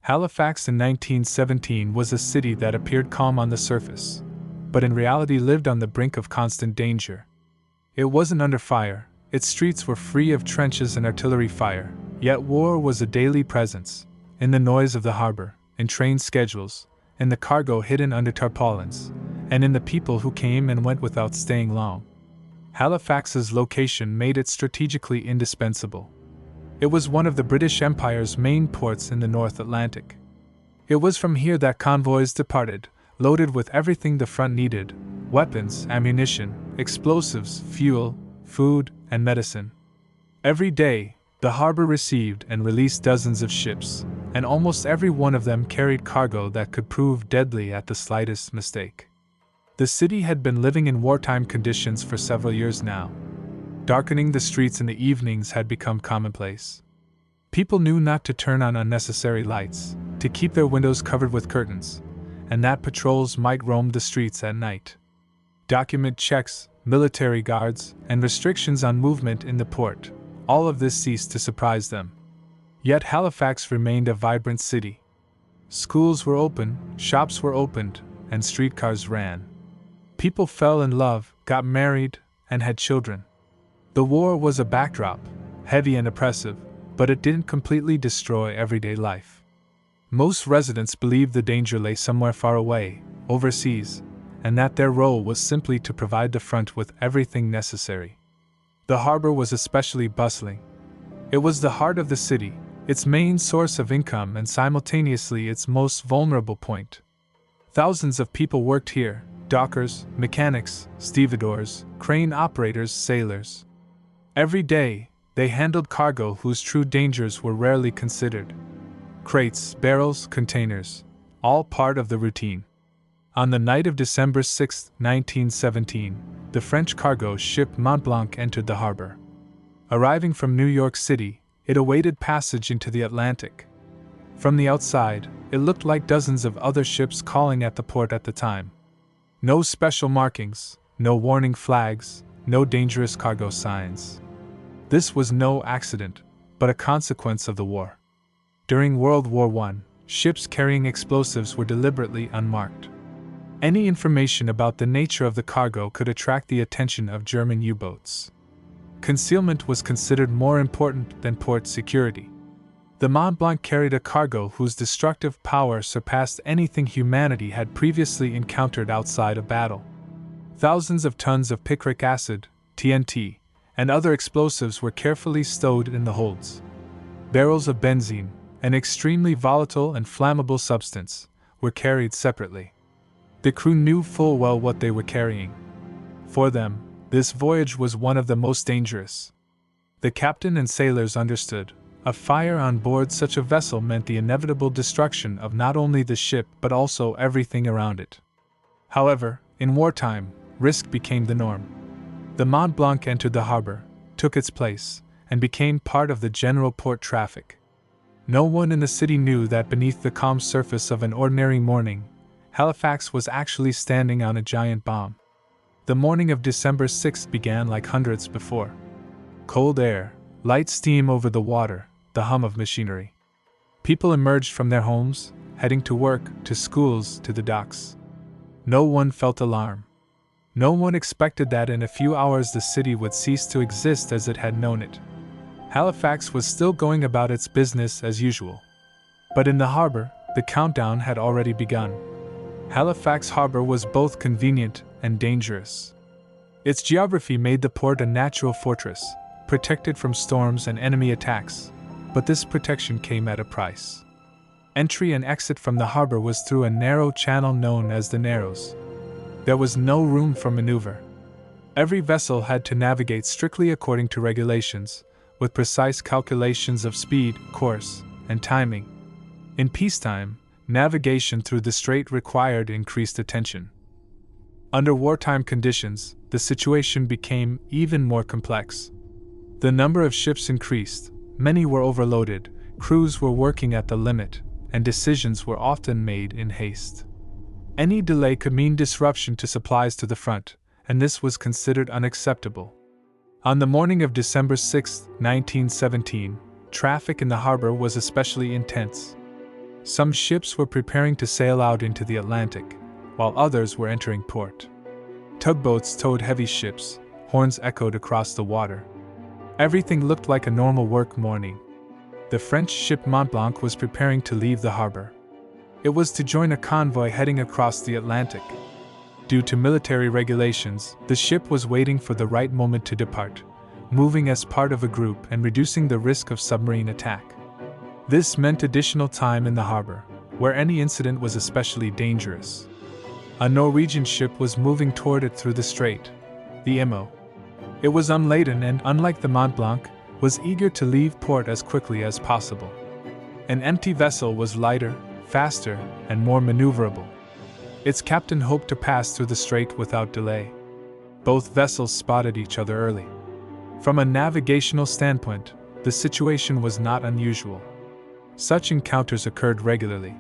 Halifax in 1917 was a city that appeared calm on the surface, but in reality lived on the brink of constant danger. It wasn't under fire, its streets were free of trenches and artillery fire, yet war was a daily presence, in the noise of the harbor, in train schedules, in the cargo hidden under tarpaulins, and in the people who came and went without staying long. Halifax's location made it strategically indispensable. It was one of the British Empire's main ports in the North Atlantic. It was from here that convoys departed, loaded with everything the front needed: weapons, ammunition, explosives, fuel, food, and medicine. Every day, the harbor received and released dozens of ships, and almost every one of them carried cargo that could prove deadly at the slightest mistake. The city had been living in wartime conditions for several years now. Darkening the streets in the evenings had become commonplace. People knew not to turn on unnecessary lights, to keep their windows covered with curtains, and that patrols might roam the streets at night. Document checks, military guards, and restrictions on movement in the port, all of this ceased to surprise them. Yet Halifax remained a vibrant city. Schools were open, shops were opened, and streetcars ran. People fell in love, got married, and had children. The war was a backdrop, heavy and oppressive, but it didn't completely destroy everyday life. Most residents believed the danger lay somewhere far away, overseas, and that their role was simply to provide the front with everything necessary. The harbor was especially bustling. It was the heart of the city, its main source of income and simultaneously its most vulnerable point. Thousands of people worked here: dockers, mechanics, stevedores, crane operators, sailors. Every day, they handled cargo whose true dangers were rarely considered. Crates, barrels, containers, all part of the routine. On the night of December 6, 1917, the French cargo ship Mont Blanc entered the harbor. Arriving from New York City, it awaited passage into the Atlantic. From the outside, it looked like dozens of other ships calling at the port at the time. No special markings, no warning flags, no dangerous cargo signs. This was no accident, but a consequence of the war. During World War I, ships carrying explosives were deliberately unmarked. Any information about the nature of the cargo could attract the attention of German U-boats. Concealment was considered more important than port security. The Mont Blanc carried a cargo whose destructive power surpassed anything humanity had previously encountered outside of battle. Thousands of tons of picric acid, TNT, and other explosives were carefully stowed in the holds. Barrels of benzene, an extremely volatile and flammable substance, were carried separately. The crew knew full well what they were carrying. For them, this voyage was one of the most dangerous. The captain and sailors understood. A fire on board such a vessel meant the inevitable destruction of not only the ship but also everything around it. However, in wartime, risk became the norm. The Mont Blanc entered the harbor, took its place, and became part of the general port traffic. No one in the city knew that beneath the calm surface of an ordinary morning, Halifax was actually standing on a giant bomb. The morning of December 6 began like hundreds before. Cold air, light steam over the water, the hum of machinery. People emerged from their homes, heading to work, to schools, to the docks. No one felt alarm. No one expected that in a few hours the city would cease to exist as it had known it. Halifax was still going about its business as usual. But in the harbor, the countdown had already begun. Halifax Harbor was both convenient and dangerous. Its geography made the port a natural fortress, protected from storms and enemy attacks, but this protection came at a price. Entry and exit from the harbor was through a narrow channel known as the Narrows. There was no room for maneuver. Every vessel had to navigate strictly according to regulations, with precise calculations of speed, course, and timing. In peacetime, navigation through the strait required increased attention. Under wartime conditions, the situation became even more complex. The number of ships increased, many were overloaded, crews were working at the limit, and decisions were often made in haste. Any delay could mean disruption to supplies to the front, and this was considered unacceptable. On the morning of December 6, 1917, traffic in the harbor was especially intense. Some ships were preparing to sail out into the Atlantic, while others were entering port. Tugboats towed heavy ships, horns echoed across the water. Everything looked like a normal work morning. The French ship Mont Blanc was preparing to leave the harbor. It was to join a convoy heading across the Atlantic. Due to military regulations, the ship was waiting for the right moment to depart, moving as part of a group and reducing the risk of submarine attack. This meant additional time in the harbor, where any incident was especially dangerous. A Norwegian ship was moving toward it through the strait, the Immo. It was unladen and, unlike the Mont Blanc, was eager to leave port as quickly as possible. An empty vessel was lighter, faster, and more maneuverable. Its captain hoped to pass through the strait without delay. Both vessels spotted each other early. From a navigational standpoint, the situation was not unusual. Such encounters occurred regularly.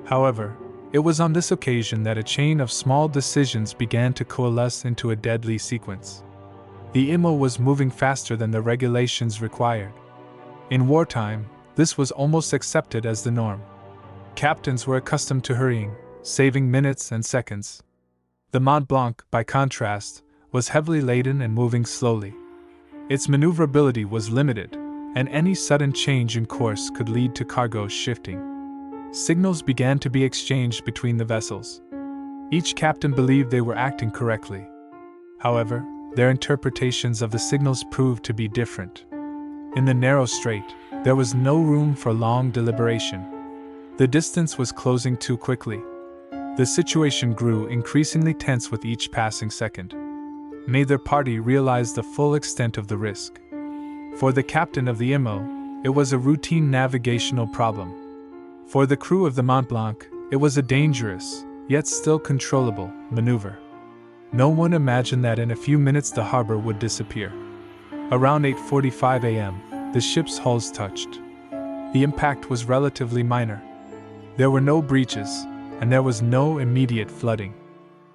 However, it was on this occasion that a chain of small decisions began to coalesce into a deadly sequence. The Immo was moving faster than the regulations required. In wartime, this was almost accepted as the norm. Captains were accustomed to hurrying, saving minutes and seconds. The Mont Blanc, by contrast, was heavily laden and moving slowly. Its maneuverability was limited, and any sudden change in course could lead to cargo shifting. Signals began to be exchanged between the vessels. Each captain believed they were acting correctly. However, their interpretations of the signals proved to be different. In the narrow strait, there was no room for long deliberation. The distance was closing too quickly. The situation grew increasingly tense with each passing second. Neither party realized the full extent of the risk. For the captain of the Immo, it was a routine navigational problem. For the crew of the Mont Blanc, it was a dangerous, yet still controllable, maneuver. No one imagined that in a few minutes the harbor would disappear. Around 8:45 a.m., the ship's hulls touched. The impact was relatively minor. There were no breaches, and there was no immediate flooding.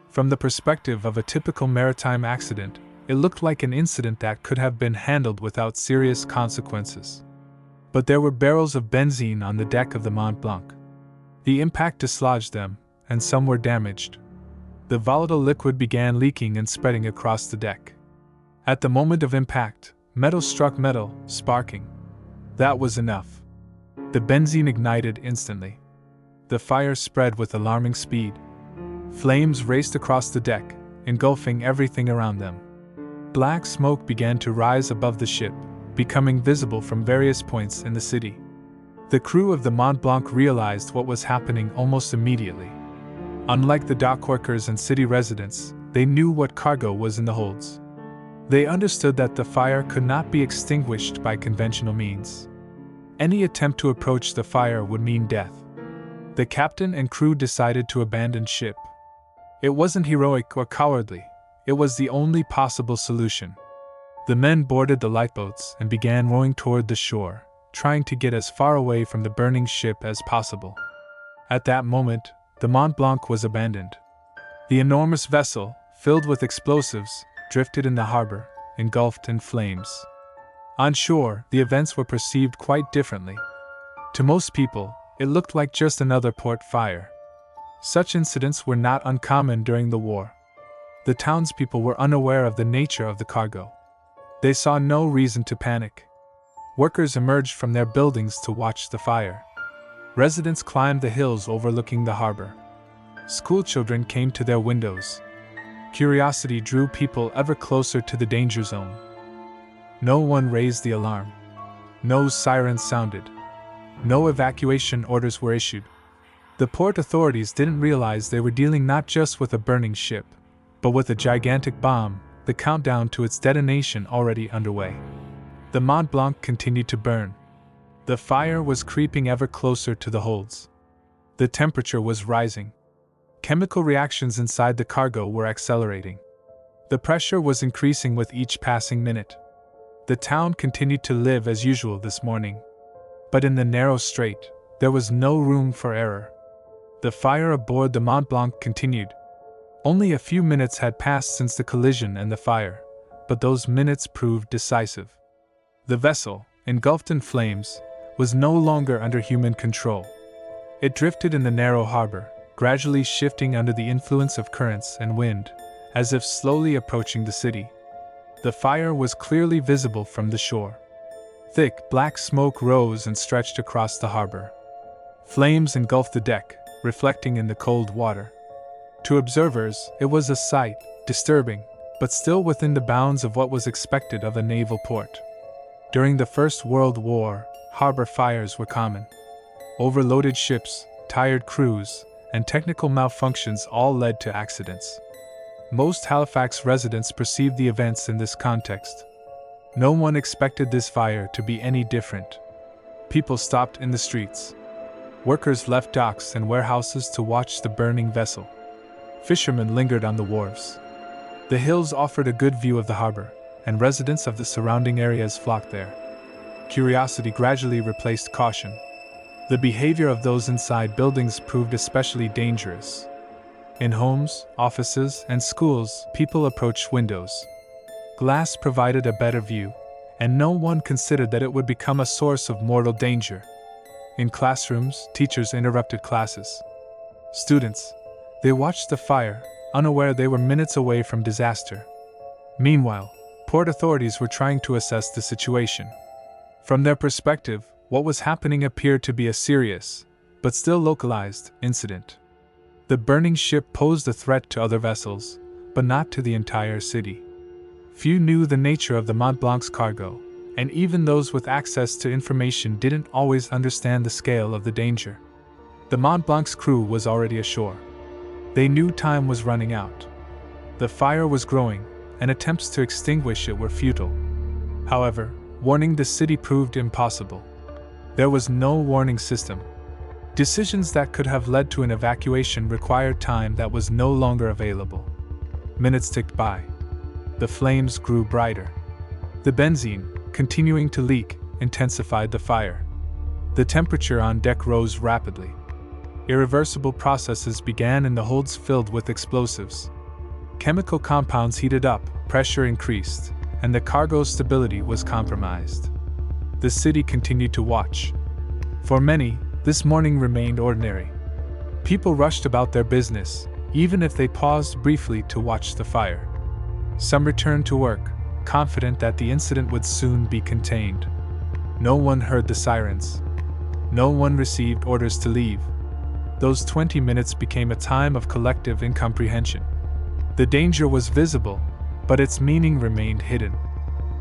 From the perspective of a typical maritime accident, it looked like an incident that could have been handled without serious consequences. But there were barrels of benzene on the deck of the Mont Blanc. The impact dislodged them, and some were damaged. The volatile liquid began leaking and spreading across the deck. At the moment of impact, metal struck metal, sparking. That was enough. The benzene ignited instantly. The fire spread with alarming speed. Flames raced across the deck, engulfing everything around them. Black smoke began to rise above the ship, becoming visible from various points in the city. The crew of the Mont Blanc realized what was happening almost immediately. Unlike the dockworkers and city residents, they knew what cargo was in the holds. They understood that the fire could not be extinguished by conventional means. Any attempt to approach the fire would mean death. The captain and crew decided to abandon ship. It wasn't heroic or cowardly. It was the only possible solution. The men boarded the lifeboats and began rowing toward the shore, trying to get as far away from the burning ship as possible. At that moment, the Mont Blanc was abandoned. The enormous vessel, filled with explosives, drifted in the harbor, engulfed in flames. On shore, the events were perceived quite differently. To most people, it looked like just another port fire. Such incidents were not uncommon during the war. The townspeople were unaware of the nature of the cargo. They saw no reason to panic. Workers emerged from their buildings to watch the fire. Residents climbed the hills overlooking the harbor. Schoolchildren came to their windows. Curiosity drew people ever closer to the danger zone. No one raised the alarm. No sirens sounded. No evacuation orders were issued. The port authorities didn't realize they were dealing not just with a burning ship, but with a gigantic bomb, the countdown to its detonation already underway. The Mont Blanc continued to burn. The fire was creeping ever closer to the holds. The temperature was rising. Chemical reactions inside the cargo were accelerating. The pressure was increasing with each passing minute. The town continued to live as usual this morning. But in the narrow strait, there was no room for error. The fire aboard the Mont Blanc continued. Only a few minutes had passed since the collision and the fire, but those minutes proved decisive. The vessel, engulfed in flames, was no longer under human control. It drifted in the narrow harbor, gradually shifting under the influence of currents and wind, as if slowly approaching the city. The fire was clearly visible from the shore. Thick, black smoke rose and stretched across the harbor. Flames engulfed the deck, reflecting in the cold water. To observers, it was a sight, disturbing, but still within the bounds of what was expected of a naval port. During the First World War, harbor fires were common. Overloaded ships, tired crews, and technical malfunctions all led to accidents. Most Halifax residents perceived the events in this context. No one expected this fire to be any different. People stopped in the streets. Workers left docks and warehouses to watch the burning vessel. Fishermen lingered on the wharves. The hills offered a good view of the harbor, and residents of the surrounding areas flocked there. Curiosity gradually replaced caution. The behavior of those inside buildings proved especially dangerous. In homes, offices, and schools, people approached windows. Glass provided a better view, and no one considered that it would become a source of mortal danger. In classrooms, teachers interrupted classes. Students, they watched the fire, unaware they were minutes away from disaster. Meanwhile, port authorities were trying to assess the situation. From their perspective, what was happening appeared to be a serious, but still localized, incident. The burning ship posed a threat to other vessels, but not to the entire city. Few knew the nature of the Mont Blanc's cargo, and even those with access to information didn't always understand the scale of the danger. The Mont Blanc's crew was already ashore. They knew time was running out. The fire was growing, and attempts to extinguish it were futile. However, warning the city proved impossible. There was no warning system. Decisions that could have led to an evacuation required time that was no longer available. Minutes ticked by. The flames grew brighter. The benzene, continuing to leak, intensified the fire. The temperature on deck rose rapidly. Irreversible processes began in the holds filled with explosives. Chemical compounds heated up, pressure increased, and the cargo's stability was compromised. The city continued to watch. For many, this morning remained ordinary. People rushed about their business, even if they paused briefly to watch the fire. Some returned to work, confident that the incident would soon be contained. No one heard the sirens. No one received orders to leave. Those 20 minutes became a time of collective incomprehension. The danger was visible, but its meaning remained hidden.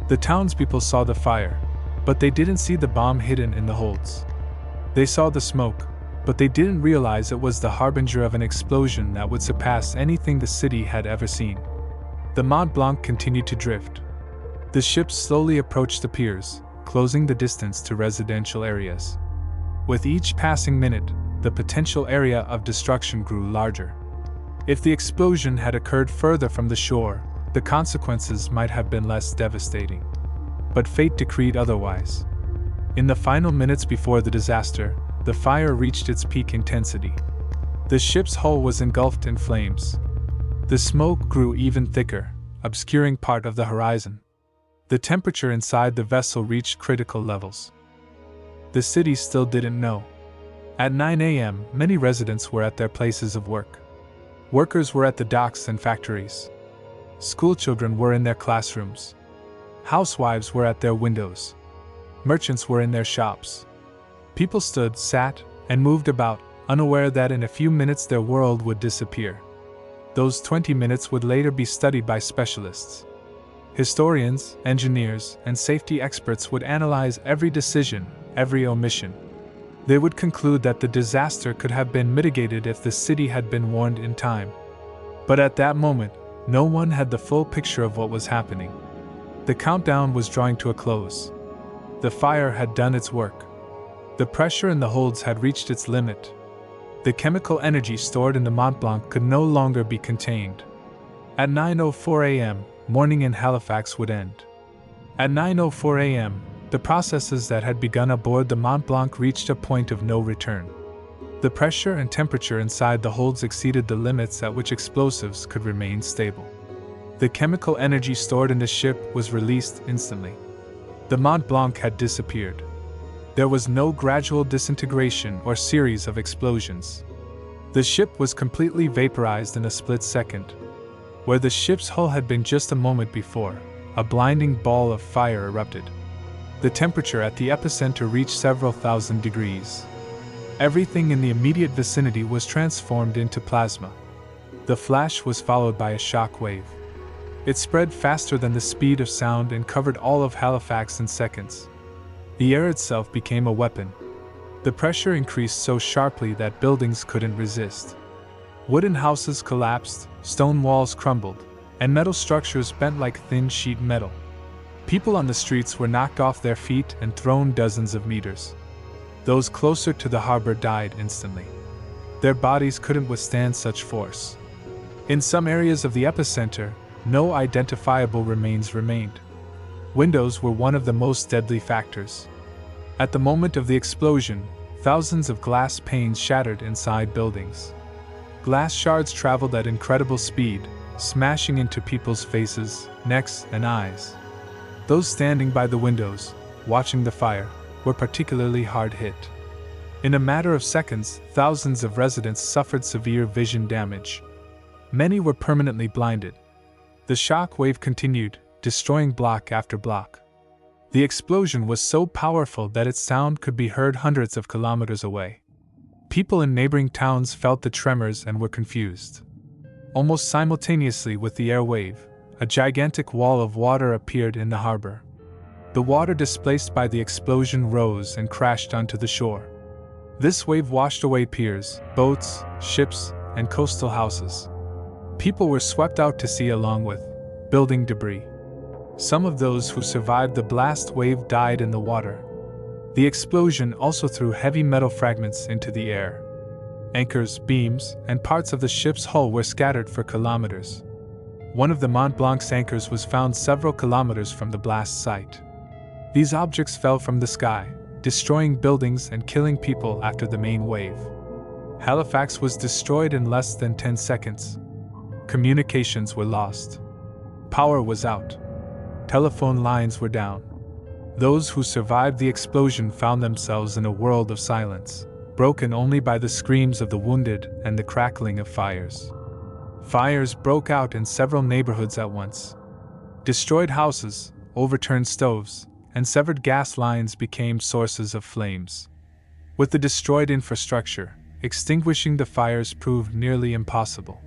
The townspeople saw the fire, but they didn't see the bomb hidden in the holds. They saw the smoke, but they didn't realize it was the harbinger of an explosion that would surpass anything the city had ever seen. The Mont Blanc continued to drift. The ship slowly approached the piers, closing the distance to residential areas. With each passing minute, the potential area of destruction grew larger. If the explosion had occurred further from the shore, the consequences might have been less devastating. But fate decreed otherwise. In the final minutes before the disaster, the fire reached its peak intensity. The ship's hull was engulfed in flames. The smoke grew even thicker, obscuring part of the horizon. The temperature inside the vessel reached critical levels. The city still didn't know. At 9 a.m., many residents were at their places of work. Workers were at the docks and factories. Schoolchildren were in their classrooms. Housewives were at their windows. Merchants were in their shops. People stood, sat, and moved about, unaware that in a few minutes their world would disappear. Those 20 minutes would later be studied by specialists. Historians, engineers, and safety experts would analyze every decision, every omission. They would conclude that the disaster could have been mitigated if the city had been warned in time. But at that moment, no one had the full picture of what was happening. The countdown was drawing to a close. The fire had done its work. The pressure in the holds had reached its limit. The chemical energy stored in the Mont Blanc could no longer be contained. At 9:04 a.m., morning in Halifax would end. At 9:04 a.m., the processes that had begun aboard the Mont Blanc reached a point of no return. The pressure and temperature inside the holds exceeded the limits at which explosives could remain stable. The chemical energy stored in the ship was released instantly. The Mont Blanc had disappeared. There was no gradual disintegration or series of explosions. The ship was completely vaporized in a split second. Where the ship's hull had been just a moment before, a blinding ball of fire erupted. The temperature at the epicenter reached several thousand degrees. Everything in the immediate vicinity was transformed into plasma. The flash was followed by a shock wave. It spread faster than the speed of sound and covered all of Halifax in seconds. The air itself became a weapon. The pressure increased so sharply that buildings couldn't resist. Wooden houses collapsed, stone walls crumbled, and metal structures bent like thin sheet metal. People on the streets were knocked off their feet and thrown dozens of meters. Those closer to the harbor died instantly. Their bodies couldn't withstand such force. In some areas of the epicenter, no identifiable remains remained. Windows were one of the most deadly factors. At the moment of the explosion, thousands of glass panes shattered inside buildings. Glass shards traveled at incredible speed, smashing into people's faces, necks, and eyes. Those standing by the windows, watching the fire, were particularly hard hit. In a matter of seconds, thousands of residents suffered severe vision damage. Many were permanently blinded. The shock wave continued, destroying block after block. The explosion was so powerful that its sound could be heard hundreds of kilometers away. People in neighboring towns felt the tremors and were confused. Almost simultaneously with the air wave, a gigantic wall of water appeared in the harbor. The water displaced by the explosion rose and crashed onto the shore. This wave washed away piers, boats, ships, and coastal houses. People were swept out to sea along with building debris. Some of those who survived the blast wave died in the water. The explosion also threw heavy metal fragments into the air. Anchors, beams, and parts of the ship's hull were scattered for kilometers. One of the Mont Blanc's anchors was found several kilometers from the blast site. These objects fell from the sky, destroying buildings and killing people after the main wave. Halifax was destroyed in less than 10 seconds. Communications were lost. Power was out. Telephone lines were down. Those who survived the explosion found themselves in a world of silence, broken only by the screams of the wounded and the crackling of fires. Fires broke out in several neighborhoods at once. Destroyed houses, overturned stoves, and severed gas lines became sources of flames. With the destroyed infrastructure, extinguishing the fires proved nearly impossible.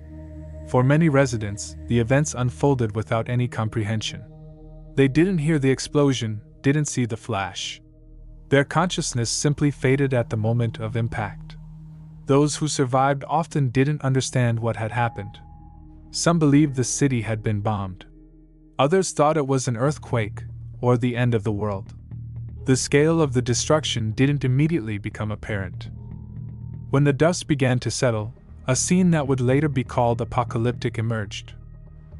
For many residents, the events unfolded without any comprehension. They didn't hear the explosion, didn't see the flash. Their consciousness simply faded at the moment of impact. Those who survived often didn't understand what had happened. Some believed the city had been bombed. Others thought it was an earthquake or the end of the world. The scale of the destruction didn't immediately become apparent. When the dust began to settle, a scene that would later be called apocalyptic emerged.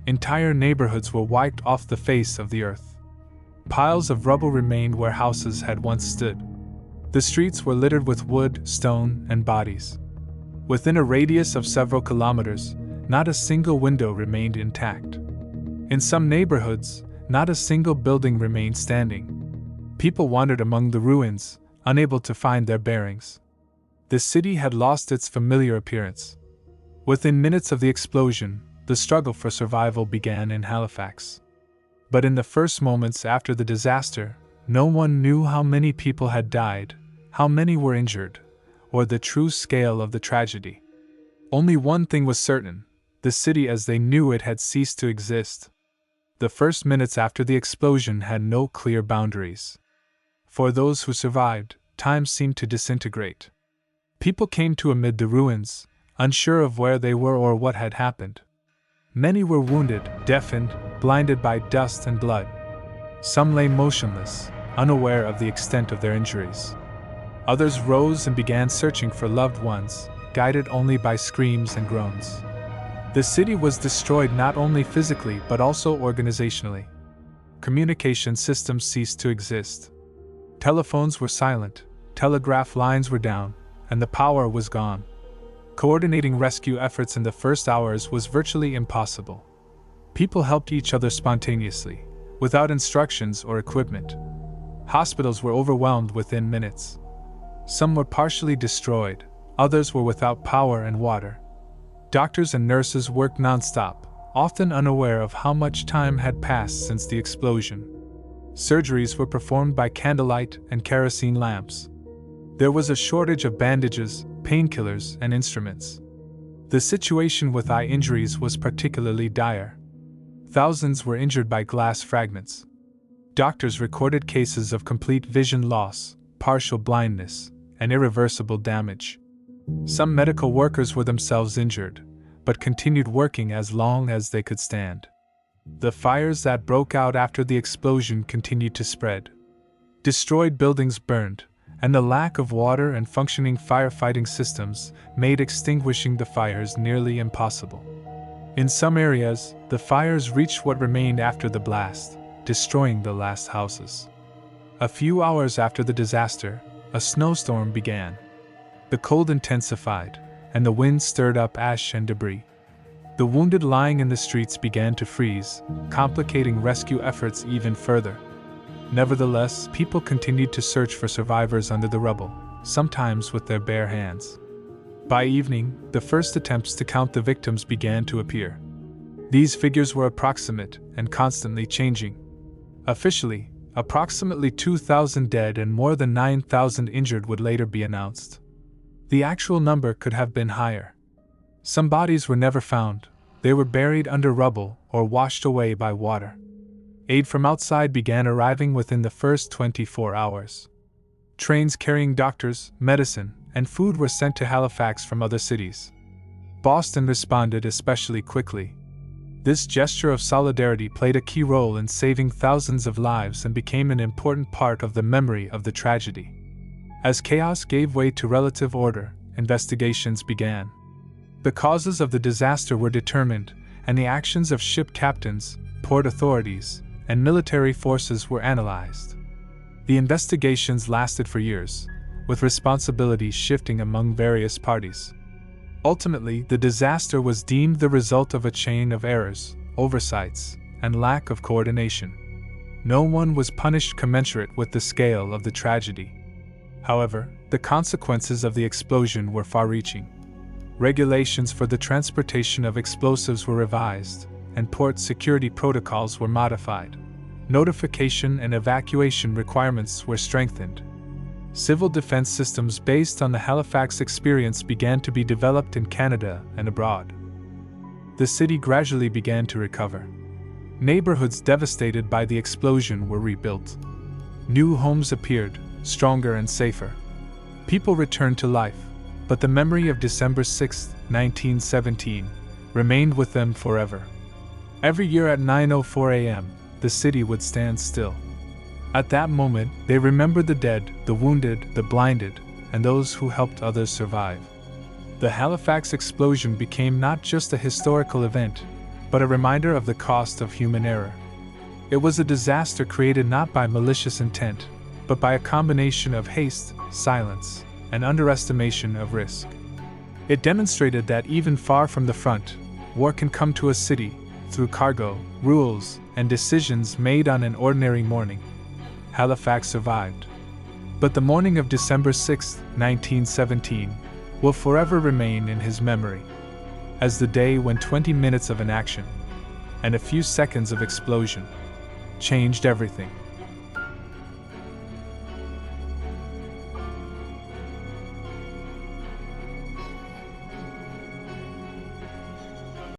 Entire neighborhoods were wiped off the face of the earth. Piles of rubble remained where houses had once stood. The streets were littered with wood, stone, and bodies. Within a radius of several kilometers, not a single window remained intact. In some neighborhoods, not a single building remained standing. People wandered among the ruins, unable to find their bearings. The city had lost its familiar appearance. Within minutes of the explosion, the struggle for survival began in Halifax. But in the first moments after the disaster, no one knew how many people had died, how many were injured, or the true scale of the tragedy. Only one thing was certain: the city as they knew it had ceased to exist. The first minutes after the explosion had no clear boundaries. For those who survived, time seemed to disintegrate. People came to amid the ruins, unsure of where they were or what had happened. Many were wounded, deafened, blinded by dust and blood. Some lay motionless, unaware of the extent of their injuries. Others rose and began searching for loved ones, guided only by screams and groans. The city was destroyed not only physically but also organizationally. Communication systems ceased to exist. Telephones were silent, telegraph lines were down, and the power was gone. Coordinating rescue efforts in the first hours was virtually impossible. People helped each other spontaneously, without instructions or equipment. Hospitals were overwhelmed within minutes. Some were partially destroyed, others were without power and water. Doctors and nurses worked nonstop, often unaware of how much time had passed since the explosion. Surgeries were performed by candlelight and kerosene lamps. There was a shortage of bandages, painkillers, and instruments. The situation with eye injuries was particularly dire. Thousands were injured by glass fragments. Doctors recorded cases of complete vision loss, partial blindness, and irreversible damage. Some medical workers were themselves injured, but continued working as long as they could stand. The fires that broke out after the explosion continued to spread. Destroyed buildings burned, and the lack of water and functioning firefighting systems made extinguishing the fires nearly impossible. In some areas, the fires reached what remained after the blast, destroying the last houses. A few hours after the disaster, a snowstorm began. The cold intensified, and the wind stirred up ash and debris. The wounded lying in the streets began to freeze, complicating rescue efforts even further. Nevertheless, people continued to search for survivors under the rubble, sometimes with their bare hands. By evening, the first attempts to count the victims began to appear. These figures were approximate and constantly changing. Officially, approximately 2,000 dead and more than 9,000 injured would later be announced. The actual number could have been higher. Some bodies were never found. They were buried under rubble or washed away by water. Aid from outside began arriving within the first 24 hours. Trains carrying doctors, medicine, and food were sent to Halifax from other cities. Boston responded especially quickly. This gesture of solidarity played a key role in saving thousands of lives and became an important part of the memory of the tragedy. As chaos gave way to relative order, investigations began. The causes of the disaster were determined, and the actions of ship captains, port authorities, and military forces were analyzed. The investigations lasted for years, with responsibilities shifting among various parties. Ultimately, the disaster was deemed the result of a chain of errors, oversights, and lack of coordination. No one was punished commensurate with the scale of the tragedy. However, the consequences of the explosion were far-reaching. Regulations for the transportation of explosives were revised, and port security protocols were modified. Notification and evacuation requirements were strengthened. Civil defense systems based on the Halifax experience began to be developed in Canada and abroad. The city gradually began to recover. Neighborhoods devastated by the explosion were rebuilt. New homes appeared, stronger and safer. People returned to life, but the memory of December 6, 1917, remained with them forever. Every year at 9:04 a.m., the city would stand still. At that moment, they remembered the dead, the wounded, the blinded, and those who helped others survive. The Halifax explosion became not just a historical event, but a reminder of the cost of human error. It was a disaster created not by malicious intent, but by a combination of haste, silence, and underestimation of risk. It demonstrated that even far from the front, war can come to a city through cargo, rules, and decisions made on an ordinary morning. Halifax survived. But the morning of December 6, 1917, will forever remain in his memory as the day when 20 minutes of inaction and a few seconds of explosion changed everything.